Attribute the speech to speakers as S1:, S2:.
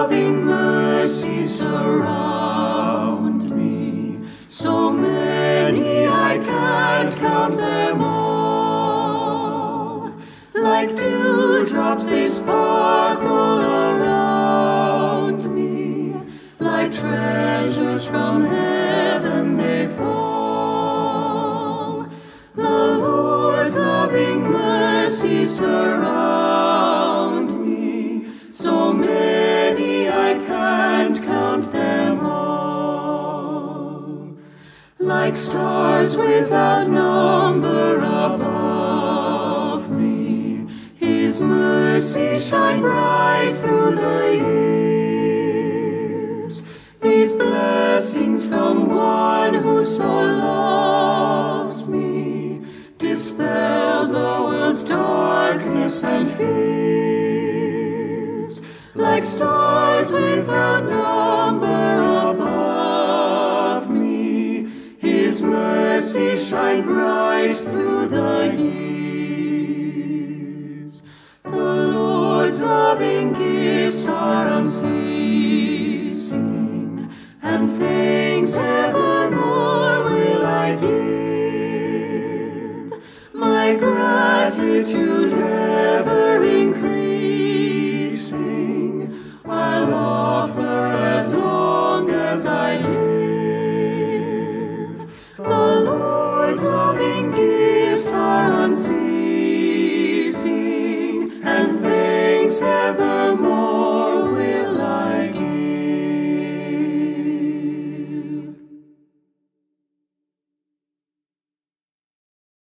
S1: loving mercies surround me, so many I can't count them all. Like dewdrops they sparkle around me, like treasures from heaven they fall. The Lord's loving mercies surround me, so many I can't count them all. Like stars without number above me, His mercies shine bright through the years. These blessings from one who so loves me dispel the world's darkness and fears. Like stars without number above me, His mercy shine bright through the years. The Lord's loving gifts are unceasing, and thanks evermore will I give. My gratitude